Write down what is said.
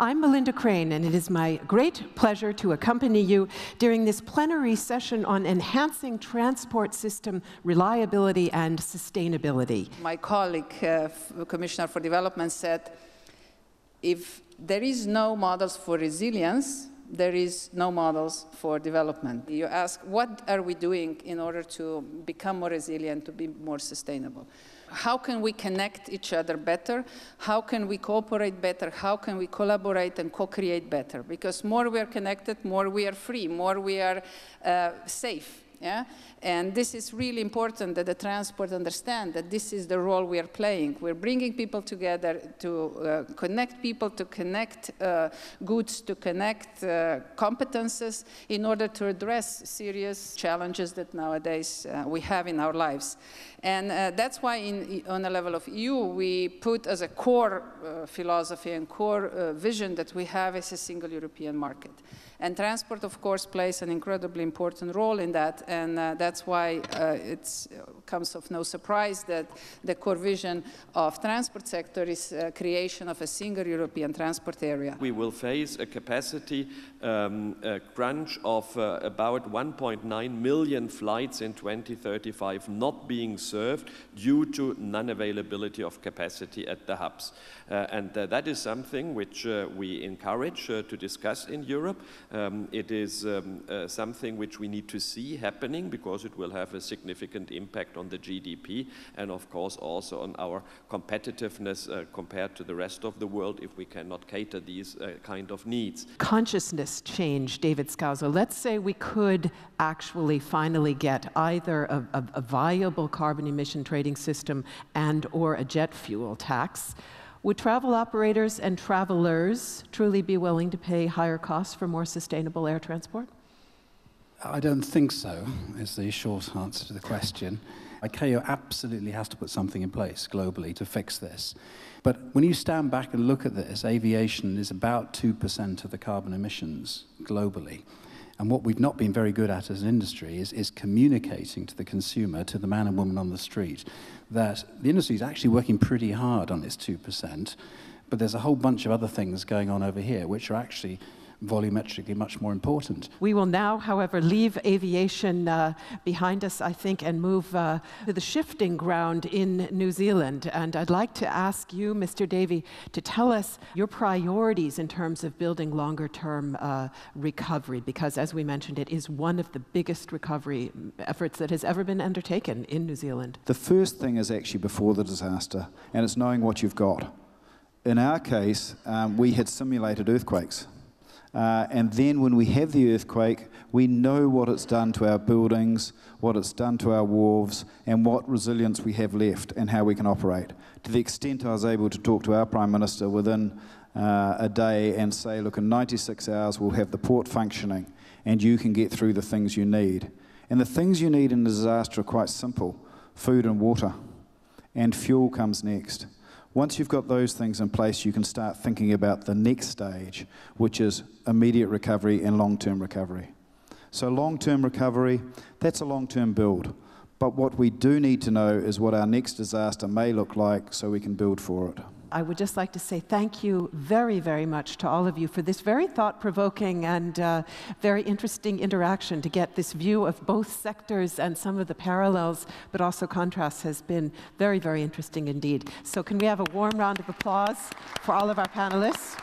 I'm Melinda Crane, and it is my great pleasure to accompany you during this plenary session on enhancing transport system reliability and sustainability. My colleague, Commissioner for Development, said, if there is no models for resilience, there is no models for development. You ask, what are we doing in order to become more resilient, to be more sustainable? How can we connect each other better? How can we cooperate better? How can we collaborate and co-create better? Because more we are connected, more we are free, more we are safe. Yeah? And this is really important that the transport understand that this is the role we are playing. We're bringing people together to connect people, to connect goods, to connect competences in order to address serious challenges that nowadays we have in our lives. And that's why on the level of EU, we put as a core philosophy and core vision that we have as a single European market. And transport, of course, plays an incredibly important role in that, and that's why it comes of no surprise that the core vision of transport sector is creation of a single European transport area. We will face a capacity crunch of about 1.9 million flights in 2035 not being served due to non-availability of capacity at the hubs. And that is something which we encourage to discuss in Europe. It is something which we need to see happening because it will have a significant impact on the GDP and of course also on our competitiveness compared to the rest of the world if we cannot cater these kind of needs. Consciousness change, David Scalzo. Let's say we could actually finally get either a viable carbon emission trading system and or a jet fuel tax. Would travel operators and travelers truly be willing to pay higher costs for more sustainable air transport? I don't think so, is the short answer to the question. ICAO absolutely has to put something in place globally to fix this. But when you stand back and look at this, aviation is about 2% of the carbon emissions globally. And what we've not been very good at as an industry is communicating to the consumer, to the man and woman on the street, that the industry is actually working pretty hard on its 2%, but there's a whole bunch of other things going on over here which are actually volumetrically much more important. We will now, however, leave aviation behind us, I think, and move to the shifting ground in New Zealand. And I'd like to ask you, Mr. Davey, to tell us your priorities in terms of building longer-term recovery, because, as we mentioned, it is one of the biggest recovery efforts that has ever been undertaken in New Zealand. The first thing is actually before the disaster, and it's knowing what you've got. In our case, we had simulated earthquakes. And then when we have the earthquake, we know what it's done to our buildings, what it's done to our wharves, and what resilience we have left and how we can operate. To the extent I was able to talk to our Prime Minister within a day and say, look, in 96 hours we'll have the port functioning and you can get through the things you need. And the things you need in a disaster are quite simple: food and water, and fuel comes next. Once you've got those things in place, you can start thinking about the next stage, which is immediate recovery and long-term recovery. So long-term recovery, that's a long-term build. But what we do need to know is what our next disaster may look like so we can build for it. I would just like to say thank you very, very much to all of you for this very thought-provoking and very interesting interaction. To get this view of both sectors and some of the parallels, but also contrasts, has been very, very interesting indeed. So can we have a warm round of applause for all of our panelists?